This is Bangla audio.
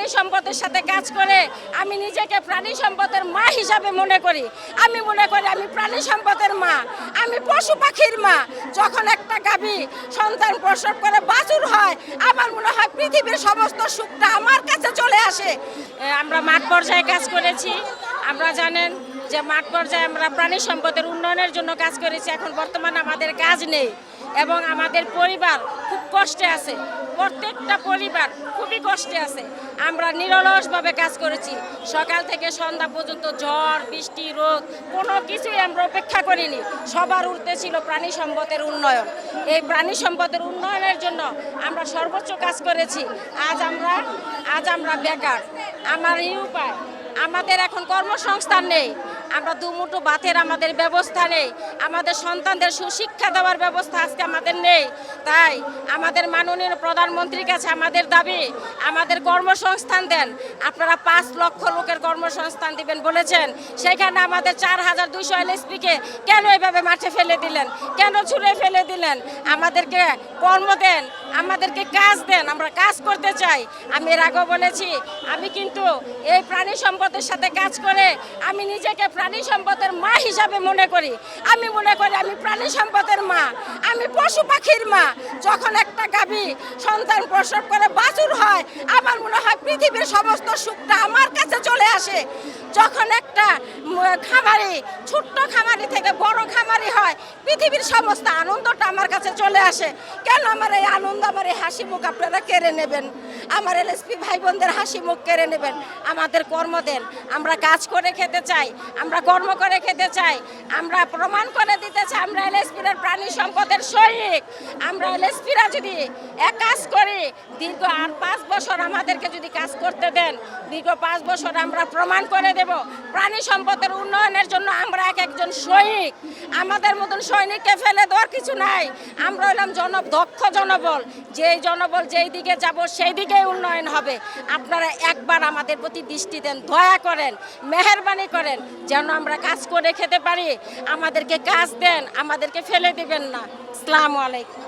প্রাণী সম্পদের সাথে কাজ করে আমি নিজেকে প্রাণী সম্পদের মা হিসাবে মনে করি। আমি মনে করি আমি প্রাণী সম্পদের মা, আমি পশু পাখির মা। যখন একটা গাভী সন্তান প্রসব করে বাছুর হয়, আমার মনে হয় পৃথিবীর সমস্ত সুখটা আমার কাছে চলে আসে। আমরা মাঠ পর্যায়ে কাজ করেছি। আমরা জানেন যে মাঠ পর্যায়ে আমরা প্রাণী সম্পদের উন্নয়নের জন্য কাজ করেছি। এখন বর্তমানে আমাদের কাজ নেই এবং আমাদের পরিবার খুব কষ্টে আছে। প্রত্যেকটা পরিবার খুবই কষ্টে আছে। আমরা নিরলসভাবে কাজ করেছি, সকাল থেকে সন্ধ্যা পর্যন্ত। ঝড় বৃষ্টি রোদ কোনো কিছুই আমরা উপেক্ষা করিনি। সবার উর্ধ্বে ছিল প্রাণী সম্পদের উন্নয়ন। এই প্রাণী সম্পদের উন্নয়নের জন্য আমরা সর্বোচ্চ কাজ করেছি। আজ আমরা বেকার। আমার এই উপায়, আমাদের এখন কর্মসংস্থান নেই। আমরা দুমুঠো ভাতের আমাদের ব্যবস্থা নেই। আমাদের সন্তানদের সুশিক্ষা দেওয়ার ব্যবস্থা আজকে আমাদের নেই। তাই আমাদের মাননীয় প্রধানমন্ত্রীর কাছে আমাদের দাবি, আমাদের কর্মসংস্থান দেন। আপনারা 5 লক্ষ লোকের কর্মসংস্থান দিবেন বলেছেন, সেখানে আমাদের 4200 এলএসপিকে কেন এভাবে মাঠে ফেলে দিলেন, কেন ছুঁড়ে ফেলে দিলেন? আমাদেরকে কর্ম দেন, আমাদেরকে কাজ দেন, আমরা কাজ করতে চাই। আমি এর আগেও বলেছি, আমি কিন্তু এই প্রাণী সম্পদের সাথে কাজ করে আমি নিজেকে প্রাণী সম্পদের মা হিসাবে মনে করি। আমি মনে করি আমি প্রাণী সম্পদের মা, আমি পশু পাখির মা। যখন একটা গাভী সন্তান প্রসব করে বাছুর হয়, আমার মনে হয় পৃথিবীর সমস্ত সুখটা আমার কাছে চলে আসে। যখন একটা খামারি ছোট্ট খামারি থেকে বড় খামারি হয়, পৃথিবীর সমস্ত আনন্দটা আমার কাছে চলে আসে। কেন আমার এই আনন্দ, আমার এই হাসি মুখ আপনারা কেড়ে নেবেন? আমার এলএসপি ভাই বোনদের হাসি মুখ কেড়ে নেবেন? আমাদের কর্ম দেন। আমরা কাজ করে খেতে চাই, আমরা কর্ম করে খেতে চাই। আমরা প্রমাণ করে দিতে চাই আমরা এলএসপির প্রাণী সম্পদের সৈনিক। আমরা এলএসপিরা যদি এক কাজ করি, দীর্ঘ আর 5 বছর আমাদেরকে যদি কাজ করতে দেন, দীর্ঘ 5 বছর আমরা প্রমাণ করে দেব প্রাণী সম্পদের উন্নয়নের জন্য আমরা একজন সৈনিক। আমাদের মতন সৈনিককে ফেলে দেওয়ার কিছু নাই। আমরা হলাম দক্ষ জনবল। যেই জনবল যেই দিকে যাব সেই দিকেই উন্নয়ন হবে। আপনারা একবার আমাদের প্রতি দৃষ্টি দেন, দয়া করেন, মেহেরবানি করেন, যেন আমরা কাজ করে খেতে পারি। আমাদেরকে কাজ দেন, আমাদেরকে ফেলে দিবেন না। আসসালামু আলাইকুম।